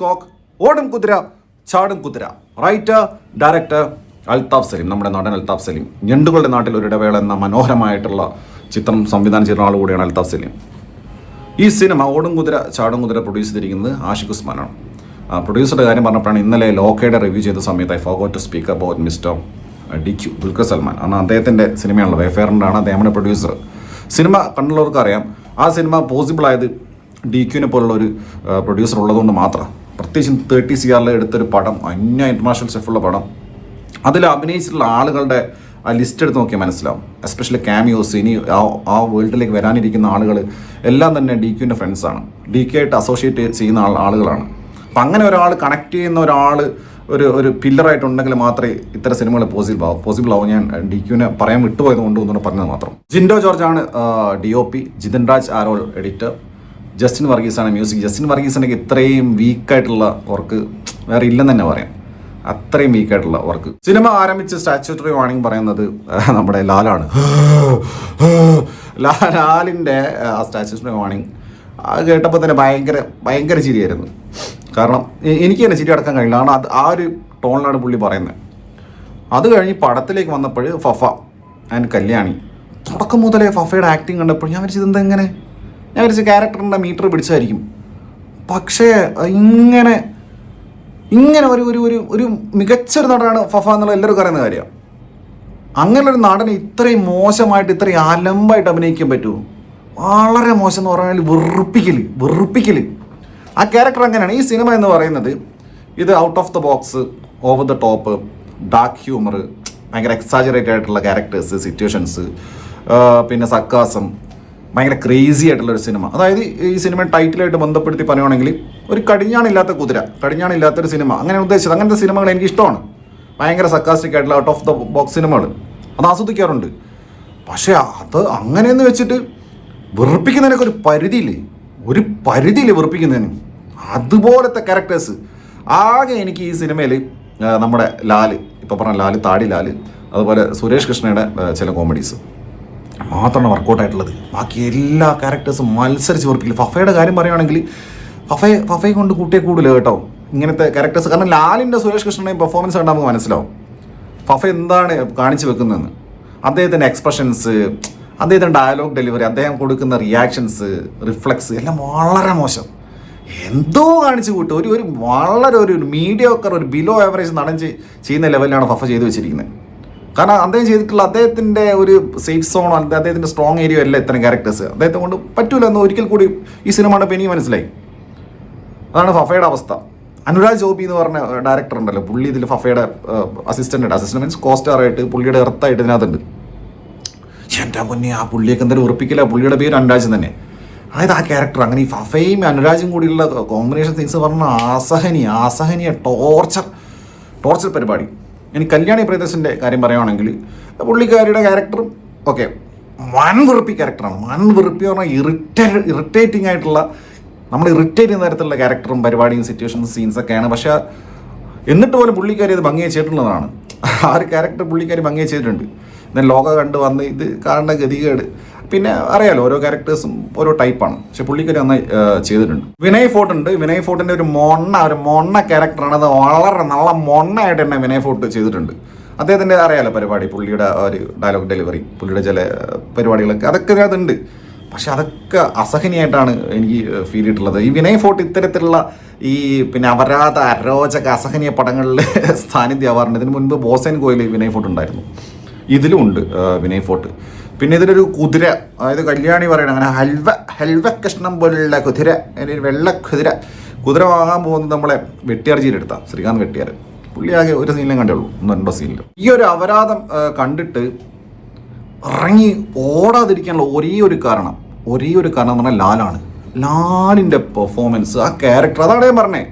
Coke ഓടും കുതിര ചാടും കുതിര. റൈറ്റർ ഡയറക്ടർ അൽത്താഫ് സലീം, നമ്മുടെ നടൻ അൽത്താഫ് സലീം. ഞണ്ടുകളുടെ നാട്ടിൽ ഒരു ഇടവേള എന്ന മനോഹരമായിട്ടുള്ള ചിത്രം സംവിധാനം ചെയ്യുന്ന ആൾ കൂടിയാണ് അൽത്താഫ് സലീം. ഈ സിനിമ ഓടും കുതിര ചാടും കുതിര പ്രൊഡ്യൂസ് ചെയ്തിരിക്കുന്നത് ആഷിഖ് ഉസ്മാനാണ്. പ്രൊഡ്യൂസറുടെ കാര്യം പറഞ്ഞപ്പോഴാണ് ഇന്നലെ ലോക്കയുടെ റിവ്യൂ ചെയ്ത സമയത്ത് I forgot to speak about mister DQ Dulquer Salmaan. കാരണം അദ്ദേഹത്തിൻ്റെ സിനിമയാണല്ലോ, വേഫെയറിൻ്റെയാണ് അദ്ദേഹമാണ് പ്രൊഡ്യൂസർ. സിനിമ കണ്ടുള്ളവർക്ക് അറിയാം, ആ സിനിമ പോസിബിൾ ആയത് DQനെ പോലുള്ള ഒരു പ്രൊഡ്യൂസർ ഉള്ളതുകൊണ്ട് മാത്രം. പ്രത്യേകിച്ചും 30 CR എടുത്തൊരു പടം, അന്യ ഇൻ്റർനാഷണൽ ഷെഫുള്ള പടം, അതിൽ അഭിനയിച്ചിട്ടുള്ള ആളുകളുടെ ആ ലിസ്റ്റ് എടുത്ത് നോക്കിയാൽ മനസ്സിലാവും. എസ്പെഷ്യലി ക്യാമിയോസ്, ഇനി ആ വേൾഡിലേക്ക് വരാനിരിക്കുന്ന ആളുകൾ എല്ലാം തന്നെ DQൻ്റെ ഫ്രണ്ട്സാണ്, DQ ആയിട്ട് അസോസിയേറ്റ് ചെയ്യുന്ന ആളുകളാണ്. അപ്പം അങ്ങനെ ഒരാൾ കണക്ട് ചെയ്യുന്ന ഒരാൾ ഒരു പില്ലറായിട്ടുണ്ടെങ്കിൽ മാത്രമേ ഇത്തരം സിനിമകൾ പോസിബിൾ ആവും. ഞാൻ DQനെ പറയാൻ വിട്ടുപോയത് കൊണ്ടുവന്നു പറഞ്ഞത് മാത്രം. ജിൻഡോ ജോർജാണ് DOP, ജിതിൻ രാജ് ആരോൾ എഡിറ്റർ, ജസ്റ്റിൻ വർഗീസാണ് മ്യൂസിക്. ജസ്റ്റിൻ വർഗീസിൻ്റെ ഇത്രയും വീക്കായിട്ടുള്ള വർക്ക് വേറെ ഇല്ലെന്ന് തന്നെ പറയാം, അത്രയും വീക്കായിട്ടുള്ള വർക്ക്. സിനിമ ആരംഭിച്ച് സ്റ്റാച്യൂട്ടറി വാർണിംഗ് പറയുന്നത് നമ്മുടെ ലാലാണ്. ലാലിൻ്റെ ആ സ്റ്റാച്യൂട്ടറി വാർണിംഗ് അത് കേട്ടപ്പോൾ തന്നെ ഭയങ്കര ചിരിയായിരുന്നു. കാരണം എനിക്ക് തന്നെ ചിരി അടക്കാൻ കഴിയില്ല, കാരണം ആ ഒരു ടോണിലാണ് പുള്ളി പറയുന്നത്. അത് കഴിഞ്ഞ് പടത്തിലേക്ക് വന്നപ്പോൾ ഫഫ ആൻഡ് കല്യാണി, തുടക്കം മുതലേ ഫഫയുടെ ആക്ടിങ് കണ്ടപ്പോൾ ഞാൻ വിചാരിച്ചത് എന്തെങ്ങനെ, ഞാൻ വിചാരിച്ച ക്യാരക്ടറിൻ്റെ മീറ്റർ പിടിച്ചായിരിക്കും. പക്ഷേ ഇങ്ങനെ ഒരു മികച്ചൊരു നടനാണ് ഫഫ എന്നുള്ള എല്ലാവർക്കും അറിയുന്ന കാര്യമാണ്. അങ്ങനെയൊരു നടനെ ഇത്രയും മോശമായിട്ട്, ഇത്രയും അലമ്പായിട്ട് അഭിനയിക്കാൻ പറ്റുമോ? വളരെ മോശം എന്ന് പറഞ്ഞാൽ വെറുപ്പിക്കൽ. ആ ക്യാരക്ടർ അങ്ങനെയാണ്. ഈ സിനിമ എന്ന് പറയുന്നത് ഇത് out of the box, over the top, dark humour, ഭയങ്കര എക്സാജറേറ്റഡ് ആയിട്ടുള്ള ക്യാരക്ടേഴ്സ്, സിറ്റുവേഷൻസ്, പിന്നെ സർക്കാസം, ഭയങ്കര ക്രേസി ആയിട്ടുള്ളൊരു സിനിമ. അതായത് ഈ സിനിമ ടൈറ്റിലായിട്ട് ബന്ധപ്പെടുത്തി പറയുകയാണെങ്കിൽ ഒരു കടിഞ്ഞാണില്ലാത്തൊരു സിനിമ, അങ്ങനെ ഉദ്ദേശിച്ചത്. അങ്ങനത്തെ സിനിമകൾ എനിക്കിഷ്ടമാണ്. ഭയങ്കര സർക്കാസ്റ്റിക് ആയിട്ടുള്ള ഔട്ട് ഓഫ് ദ ബോക്സ് സിനിമകൾ അത് ആസ്വദിക്കാറുണ്ട്. പക്ഷേ അത് അങ്ങനെയെന്ന് വെച്ചിട്ട് വെറുപ്പിക്കുന്നതിനൊക്കെ ഒരു പരിധിയില്ലേ വെറുപ്പിക്കുന്നതിന്. അതുപോലത്തെ ക്യാരക്ടേഴ്സ് ആകെ എനിക്ക് ഈ സിനിമയിൽ നമ്മുടെ ലാല്, ഇപ്പോൾ പറഞ്ഞ ലാല്, താടി ലാല്, അതുപോലെ സുരേഷ് കൃഷ്ണയുടെ ചില കോമഡീസ് മാത്രമാണ് വർക്കൗട്ടായിട്ടുള്ളത്. ബാക്കി എല്ലാ ക്യാരക്ടേഴ്സും മത്സരിച്ച് വെറുപ്പിക്കില്ല. ഫഫയുടെ കാര്യം പറയുകയാണെങ്കിൽ ഫഫയെ കൊണ്ട് കൂട്ടിയേ കൂടുതൽ കേട്ടോ ഇങ്ങനത്തെ ക്യാരക്ടേഴ്സ്. കാരണം ലാലിൻ്റെ സുരേഷ് കൃഷ്ണൻ്റെയും പെർഫോമൻസ് കണ്ടാൽ നമുക്ക് മനസ്സിലാവും ഫഫ എന്താണ് കാണിച്ചു വെക്കുന്നതെന്ന്. അദ്ദേഹത്തിൻ്റെ എക്സ്പ്രഷൻസ്, അദ്ദേഹത്തിൻ്റെ ഡയലോഗ് ഡെലിവറി, അദ്ദേഹം കൊടുക്കുന്ന റിയാക്ഷൻസ്, റിഫ്ലക്സ് എല്ലാം വളരെ മോശം. എന്തോ കാണിച്ചു കൂട്ടും. ഒരു മീഡിയോക്കർ, ഒരു ബിലോ ആവറേജ് നടൻ ചെയ്യുന്ന ലെവലിലാണ് ഫഫ ചെയ്തു വെച്ചിരിക്കുന്നത്. കാരണം അദ്ദേഹം ചെയ്തിട്ടുള്ള അദ്ദേഹത്തിൻ്റെ ഒരു സേഫ് സോണോ അദ്ദേഹത്തിൻ്റെ സ്ട്രോങ് ഏരിയ അല്ല ഇത്തരം ക്യാരക്ടേഴ്സ്. അദ്ദേഹത്തെ കൊണ്ട് പറ്റൂല എന്ന് ഒരിക്കൽ കൂടി ഈ സിനിമ കണ്ടപ്പോൾ എനിക്ക് മനസ്സിലായി. അതാണ് ഫഫയുടെ അവസ്ഥ. അനുരാഗ് ജോബി എന്ന് പറഞ്ഞ ഡയറക്ടർ ഉണ്ടല്ലോ, പുള്ളി ഇതിൽ ഫഫയുടെ അസിസ്റ്റൻ്റ് മീൻസ് കോസ്റ്റാറായിട്ട് പുള്ളിയുടെ എർത്തായിട്ട് ഇതിനകത്തുണ്ട്. എൻ്റെ പൊന്നെ, ആ പുള്ളിയൊക്കെ എന്തായാലും ഉറപ്പിക്കില്ല. പുള്ളിയുടെ പേര് അനുരാജ് തന്നെ. അതായത് ആ ക്യാരക്ടർ അങ്ങനെ ഈ ഫഫയും അനുരാജും കൂടിയുള്ള കോമ്പിനേഷൻ സീൻസ് പറഞ്ഞാൽ ആസഹനീയ ടോർച്ചർ പരിപാടി. ഇനി കല്യാണി പ്രിയദർശൻ്റെ കാര്യം പറയുകയാണെങ്കിൽ പുള്ളിക്കാരിയുടെ ക്യാരക്ടറും ഓക്കെ വൻ വെറുപ്പി ക്യാരക്ടറാണ്. പറഞ്ഞാൽ ഇറിറ്റേറ്റിംഗ് ആയിട്ടുള്ള, നമ്മൾ ഇറിറ്റേറ്റ് ചെയ്യുന്ന തരത്തിലുള്ള ക്യാരക്ടറും പരിപാടിയും സിറ്റുവേഷൻസും സീൻസൊക്കെയാണ്. പക്ഷേ എന്നിട്ട് പോലും പുള്ളിക്കാരി അത് ഭംഗിയായി ചെയ്തിട്ടുള്ളതാണ്. ആ ഒരു ക്യാരക്ടർ പുള്ളിക്കാരി ഭംഗിയായി ചെയ്തിട്ടുണ്ട്. എന്നാൽ ലോക കണ്ട് വന്ന് ഇത് കാണേണ്ട ഗതികേട്, പിന്നെ അറിയാലോ ഓരോ ക്യാരക്ടേഴ്സും ഓരോ ടൈപ്പാണ്. പക്ഷെ പുള്ളിക്കാരി നന്നായി ചെയ്തിട്ടുണ്ട്. വിനയ് ഫോർട്ടിൻ്റെ ഒരു മൊണ്ണ ക്യാരക്ടറാണ്. അത് വളരെ നല്ല മൊണ്ണയായിട്ട് തന്നെ വിനയ് ഫോർട്ട് ചെയ്തിട്ടുണ്ട്. അദ്ദേഹത്തിൻ്റെ അറിയാലോ പരിപാടി, പുള്ളിയുടെ ഒരു ഡയലോഗ് ഡെലിവറി, പുള്ളിയുടെ ചില പരിപാടികളൊക്കെ അതൊക്കെ അതിനകത്തുണ്ട്. പക്ഷെ അതൊക്കെ അസഹനീയമായിട്ടാണ് എനിക്ക് ഫീൽ ചെയ്തിട്ടുള്ളത്. ഈ വിനയ് ഫോർട്ട് ഇത്തരത്തിലുള്ള ഈ പിന്നെ അപരാധ അരോചക അസഹനീയ പടങ്ങളിൽ സാന്നിധ്യമാവാറുണ്ട്. ഇതിന് മുൻപ് ബോസ് ആൻഡ് ഗോയിൽ വിനയ് ഫോർട്ട് ഉണ്ടായിരുന്നു, ഇതിലും ഉണ്ട് വിനയ് ഫോർട്ട്. പിന്നെ ഇതിലൊരു കുതിര, അതായത് കല്യാണി പറയണം അങ്ങനെ ഹൽവ കഷ്ണം പോലുള്ള കുതിര, വെള്ള കുതിര വാങ്ങാൻ പോകുന്നത് നമ്മളെ വെട്ടിയാർജിയിലെടുത്താൽ ശ്രീകാന്ത് വെട്ടിയാർ. പുള്ളി ആകെ ഒരു സീനിലും കണ്ടുള്ളൂ, 1-2 സീനിലും. ഈ ഒരു അപരാധം കണ്ടിട്ട് ഇറങ്ങി ഓടാതിരിക്കാനുള്ള ഒരേ ഒരു കാരണം എന്ന് പറഞ്ഞാൽ ലാലിൻ്റെ പെർഫോമൻസ്, ആ ക്യാരക്ടർ. അതാണ് ഞാൻ പറഞ്ഞത്,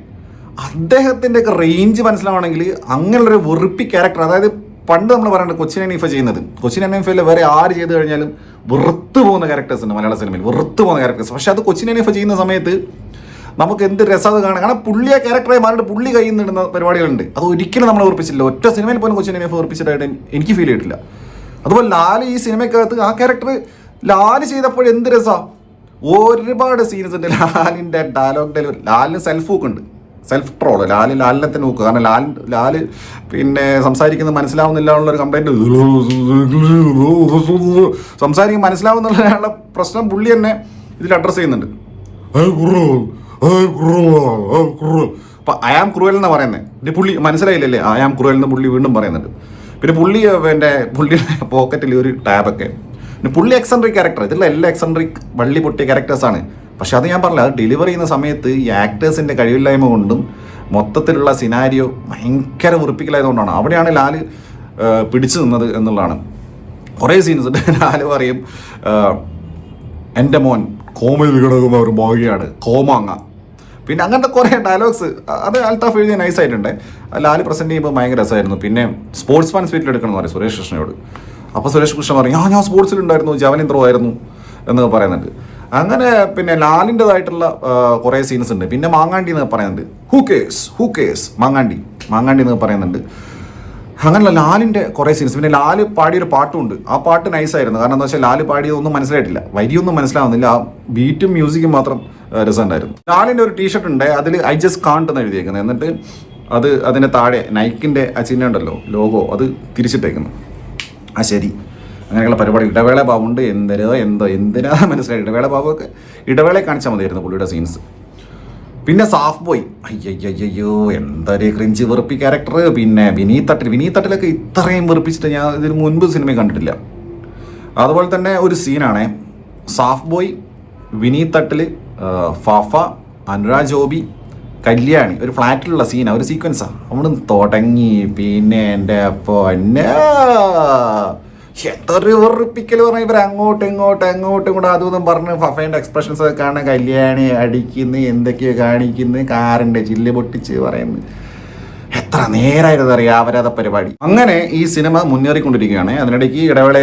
അദ്ദേഹത്തിൻ്റെ ഒക്കെ റേഞ്ച് മനസ്സിലാവണമെങ്കിൽ അങ്ങനെയുള്ളൊരു വെറുപ്പി ക്യാരക്ടർ. അതായത് പണ്ട് നമ്മൾ പറയുന്നത് കൊച്ചിൻ ഹനീഫ ചെയ്യുന്നത്, കൊച്ചിൻ ഹനീഫയിൽ വേറെ ആര് ചെയ്ത് കഴിഞ്ഞാലും വെറുത്ത് പോകുന്ന ക്യാരക്ടേഴ്സ് ഉണ്ട് മലയാള സിനിമയിൽ, വെറുത്ത് പോകുന്ന ക്യാരക്ടേഴ്സ്. പക്ഷെ അത് കൊച്ചിൻ ഹനീഫ ചെയ്യുന്ന സമയത്ത് നമുക്ക് എന്ത് രസം അത് കാണാം. കാരണം പുള്ളി ആ ക്യാരക്ടറായി മാറിയിട്ട് പുള്ളി കയ്യിൽ നിന്നിടുന്ന പരിപാടികളുണ്ട്. അത് ഒരിക്കലും നമ്മൾ ഉറപ്പിച്ചില്ല. ഒറ്റ സിനിമയിൽ പോലും കൊച്ചിൻ ഹനീഫ ഉറപ്പിച്ചിട്ടായിട്ട് എനിക്ക് ഫീൽ ചെയ്തിട്ടില്ല. അതുപോലെ ലാല് ഈ സിനിമയ്ക്കകത്ത് ആ ക്യാരക്ടർ ലാല് ചെയ്തപ്പോൾ എന്ത് രസമാണ്. ഒരുപാട് സീൻസ് ഉണ്ട് ലാലിൻ്റെ ഡയലോഗ് ഡെലിവറി. ലാലിന് സെൽഫ് ഹുക്ക് ഉണ്ട്, സെൽഫ് ട്രോൾ. ലാലിനെ തന്നെ നോക്കുക. കാരണം ലാല് പിന്നെ സംസാരിക്കുന്നത് മനസ്സിലാവുന്നില്ല എന്നുള്ളൊരു കംപ്ലൈൻറ്റ്, സംസാരിക്കുന്നത് മനസ്സിലാവുന്നുള്ള പ്രശ്നം പുള്ളി തന്നെ ഇതിൽ അഡ്രസ്സ് ചെയ്യുന്നുണ്ട്. അപ്പം ഐ ആം ക്രൂവൽ എന്ന് പറയുന്നത് ഇത് പുള്ളി മനസ്സിലായില്ലല്ലേ, ഐ ആം ക്രൂവൽ എന്ന് പുള്ളി വീണ്ടും പറയുന്നുണ്ട്. പിന്നെ പുള്ളിയുടെ പോക്കറ്റിൽ ഒരു ടാബൊക്കെ. പിന്നെ പുള്ളി എക്സെൻട്രിക് ക്യാരക്ടർ, ഇതിലുള്ള എല്ലാ എക്സെൻട്രിക് വള്ളി പൊട്ടിയ ക്യാരക്ടേഴ്സാണ്. പക്ഷെ അത് ഞാൻ പറഞ്ഞില്ല, അത് ഡെലിവറി ചെയ്യുന്ന സമയത്ത് ഈ ആക്ടേഴ്സിൻ്റെ കഴിവില്ലായ്മ കൊണ്ടും മൊത്തത്തിലുള്ള സിനാരിയോ ഭയങ്കര ഉറപ്പിക്കലായതുകൊണ്ടാണ് അവിടെയാണ് ലാല് പിടിച്ചു നിന്നത് എന്നുള്ളതാണ്. കുറേ സീൻസ് ഉണ്ട്. ലാല് പറയും എൻ്റെ മോൻ കോമയിൽ കിടക്കുന്ന ഒരു ഭാഗ്യമാണ് കോമാങ്ങ. പിന്നെ അങ്ങനത്തെ കുറേ ഡയലോഗ്സ് അത് അൽത്താഫ് എഴുതിയ നൈസായിട്ടുണ്ട്. ലാല് പ്രസൻറ്റ് ചെയ്യുമ്പോൾ ഭയങ്കര രസമായിരുന്നു. പിന്നെ സ്പോർട്സ്മാൻ സ്പിരിറ്റിൽ എടുക്കണം എന്ന് പറയും സുരേഷ് കൃഷ്ണയോട്. അപ്പോൾ സുരേഷ് കൃഷ്ണ പറയും ഞാൻ സ്പോർട്സിലുണ്ടായിരുന്നു, ജവലിൻ ത്രോ ആയിരുന്നു എന്നൊക്കെ പറയുന്നുണ്ട്. അങ്ങനെ പിന്നെ ലാലിൻ്റെതായിട്ടുള്ള കുറേ സീൻസ് ഉണ്ട്. പിന്നെ മാങ്ങാണ്ടി എന്നൊക്കെ പറയുന്നുണ്ട്. ഹൂ കേസ് മാങ്ങാണ്ടി എന്നൊക്കെ പറയുന്നുണ്ട്. അങ്ങനെയുള്ള ലാലിൻ്റെ കുറേ സീൻസ്. പിന്നെ ലാല് പാടിയൊരു പാട്ടുമുണ്ട്. ആ പാട്ട് നൈസായിരുന്നു. കാരണം എന്താ വെച്ചാൽ ലാല് പാടിയതൊന്നും മനസ്സിലായിട്ടില്ല, വരിയൊന്നും മനസ്സിലാവുന്നില്ല, ആ ബീറ്റും മ്യൂസിക്കും മാത്രം രസമുണ്ടായിരുന്നു. ലാലിൻ്റെ ഒരു ടീഷർട്ട് ഉണ്ട്, അതിൽ ഐ ജസ്റ്റ് കാൺട്ട് എന്ന് എഴുതിയേക്കുന്നത്. എന്നിട്ട് അതിൻ്റെ താഴെ നൈക്കിൻ്റെ ആ ചിഹ്നം ഉണ്ടല്ലോ, ലോഗോ, അത് തിരിച്ചിട്ടേക്കുന്നു. ആ ശരി, അങ്ങനെയുള്ള പരിപാടി. ഇടവേള ബാബുണ്ട്, എന്തിനാ മനസ്സിലായി. ഇടവേള ബാബുവൊക്കെ ഇടവേളയെ കാണിച്ചാൽ മതിയായിരുന്നു പുള്ളിയുടെ സീൻസ്. പിന്നെ സാഫ് ബോയ്, അയ്യോ എന്തൊരു ക്രിഞ്ച് വെറുപ്പി ക്യാരക്ടർ. പിന്നെ വിനീതട്ടിലൊക്കെ ഇത്രയും വെറുപ്പിച്ചിട്ട് ഞാൻ ഇതിന് മുൻപ് സിനിമ കണ്ടിട്ടില്ല. അതുപോലെ തന്നെ ഒരു സീനാണ് സാഫ് ബോയ്, വിനീതട്ടിൽ, ഫഫ, അനുരാഗ് ജോബി, കല്യാണി ഒരു ഫ്ലാറ്റിലുള്ള സീനാണ്, ഒരു സീക്വൻസാണ്. അവിടെ തുടങ്ങി പിന്നെ എൻ്റെ പൊന്നെ എന്തൊരു വെറുപ്പിക്കൽ പറഞ്ഞാൽ ഇവർ അങ്ങോട്ടും കൂടെ അതൊന്നും പറഞ്ഞ് ഫഫേൻ്റെ എക്സ്പ്രഷൻസ് ഒക്കെ കാണാൻ കല്യാണി അടിക്കുന്നു, എന്തൊക്കെയോ കാണിക്കുന്നു, കാറിൻ്റെ ചില്ല് പൊട്ടിച്ച് പറയുന്നു. എത്ര നേരമായിരുന്നു അറിയാം അവരത പരിപാടി. അങ്ങനെ ഈ സിനിമ മുന്നേറിക്കൊണ്ടിരിക്കുകയാണ്. അതിനിടയ്ക്ക് ഇടവേള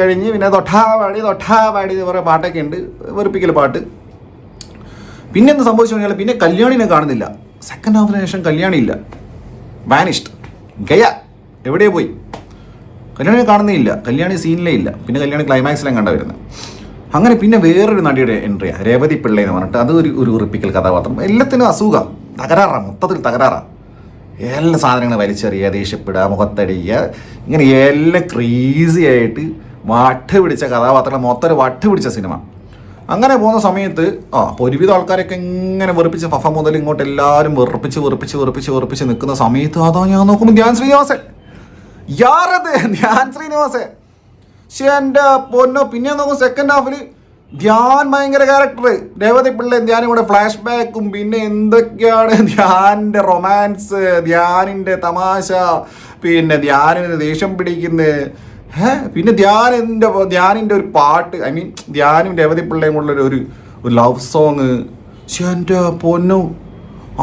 കഴിഞ്ഞ് പിന്നെ തൊട്ടാവാടി കുറേ പാട്ടൊക്കെ ഉണ്ട്, വെറുപ്പിക്കൽ പാട്ട്. പിന്നെ എന്ത് സംഭവിച്ചു കഴിഞ്ഞാൽ പിന്നെ കല്യാണിനെ കാണുന്നില്ല. സെക്കൻഡ് ഹാഫിന് ശേഷം കല്യാണി ഇല്ല, വാനിഷ്ഡ്, ഗയ എവിടെയോ പോയി. കല്യാണി കാണുന്നേ ഇല്ല, കല്യാണി സീനിലേ ഇല്ല. പിന്നെ കല്യാണി ക്ലൈമാക്സിലും കണ്ട വരുന്നത്. അങ്ങനെ പിന്നെ വേറൊരു നടിയുടെ എൻട്രിയാണ്, രേവതി പിള്ള എന്ന് പറഞ്ഞിട്ട്. അത് ഒരു ഉറപ്പിക്കൽ കഥാപാത്രം. എല്ലാത്തിനും അസുഖം, തകരാറാണ്, മൊത്തത്തിൽ തകരാറാണ്. എല്ലാ സാധനങ്ങളും വലിച്ചെറിയുക, ദേഷ്യപ്പെടുക, മുഖത്തടിക്കുക, ഇങ്ങനെ എല്ലാം ക്രീസി ആയിട്ട് വട്ട് പിടിച്ച കഥാപാത്രങ്ങൾ, മൊത്തം ഒരു വട്ട് പിടിച്ച സിനിമ. അങ്ങനെ പോകുന്ന സമയത്ത് അപ്പോൾ ഒരുവിധം ആൾക്കാരൊക്കെ ഇങ്ങനെ വെറുപ്പിച്ച് ഫഫ മുതൽ ഇങ്ങോട്ട് എല്ലാവരും വെറുപ്പിച്ച് നിൽക്കുന്ന സമയത്ത് അതാ ഞാൻ നോക്കുമ്പോൾ ധ്യാൻ ശ്രീനിവാസൻ. ധ്യാൻ ശ്രീനിവാസൻ പക്ഷെ എൻ്റെ പൊന്നോ. പിന്നെ നോക്കും സെക്കൻഡ് ഹാഫിൽ ധ്യാൻ ഭയങ്കര ക്യാരക്ടർ, രേവതി പിള്ളയും ധ്യാനും കൂടെ ഫ്ലാഷ് ബാക്കും, പിന്നെ എന്തൊക്കെയാണ് ധ്യാനിൻ്റെ റൊമാൻസ്, ധ്യാനിൻ്റെ തമാശ, പിന്നെ ധ്യാനിന് ദേഷ്യം പിടിക്കുന്നത്, പിന്നെ ധ്യാനിൻ്റെ ഒരു പാട്ട്, ഐ മീൻ ധ്യാനും രേവതി പിള്ളയും കൂടെ ഒരു ലവ് സോങ്. പക്ഷെ എൻ്റെ പൊന്നോ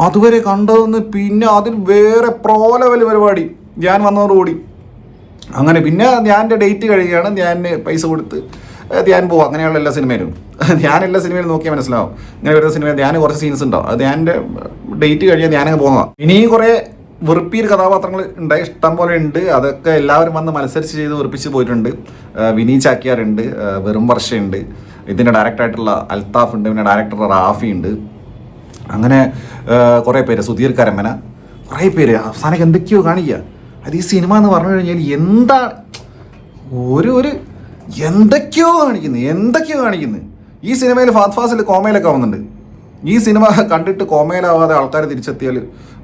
അതുവരെ കണ്ടതെന്ന് പിന്നെ അതിൽ വേറെ പ്രോ ലെവൽ പരിപാടി ധ്യാൻ വന്നതോടുകൂടി. അങ്ങനെ പിന്നെ ധ്യാനിൻ്റെ ഡേറ്റ് കഴിയുകയാണ്, ധ്യാനിന് പൈസ കൊടുത്ത് ധ്യാൻ പോവുക. അങ്ങനെയുള്ള എല്ലാ സിനിമയിലും എല്ലാ സിനിമയിലും നോക്കിയാൽ മനസ്സിലാവും. ഇങ്ങനെ വരുന്ന സിനിമയിൽ ധ്യാൻ കുറച്ച് സീൻസ് ഉണ്ടാവും, അത് ധ്യാനിൻ്റെ ഡേറ്റ് കഴിഞ്ഞാൽ ധ്യാനങ്ങ് പോകുന്നതാണ്. ഇനിയും കുറേ വെറുപ്പീർ കഥാപാത്രങ്ങൾ ഉണ്ടായി, ഇഷ്ടം പോലെ ഉണ്ട്. അതൊക്കെ എല്ലാവരും വന്ന് മത്സരിച്ച് ചെയ്ത് വെറുപ്പിച്ച് പോയിട്ടുണ്ട്. വിനീത് ചാക്യാറുണ്ട്, വെറും വർഷയുണ്ട്, ഇതിൻ്റെ ഡയറക്ടറായിട്ടുള്ള അൽത്താഫ് ഉണ്ട്, പിന്നെ ഡയറക്ടർ റാഫി ഉണ്ട്. അങ്ങനെ കുറേ പേര്, സുധീർ കരമന, കുറേ പേര് അവസാനം എന്തൊക്കെയോ കാണിക്കുക. അത് ഈ സിനിമ എന്ന് പറഞ്ഞു കഴിഞ്ഞാൽ എന്താ ഒരു എന്തൊക്കെയോ കാണിക്കുന്നു. ഈ സിനിമയിൽ ഫഹദ് ഫാസിൽ കോമയിലൊക്കെ ആവുന്നുണ്ട്. ഈ സിനിമ കണ്ടിട്ട് കോമയിലാവാതെ ആൾക്കാർ തിരിച്ചെത്തിയാൽ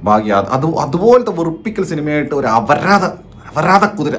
ഭാഗ്യം. അതുപോലത്തെ വെറുപ്പിക്കൽ സിനിമയായിട്ട് ഒരു അപരാധ കുതിര.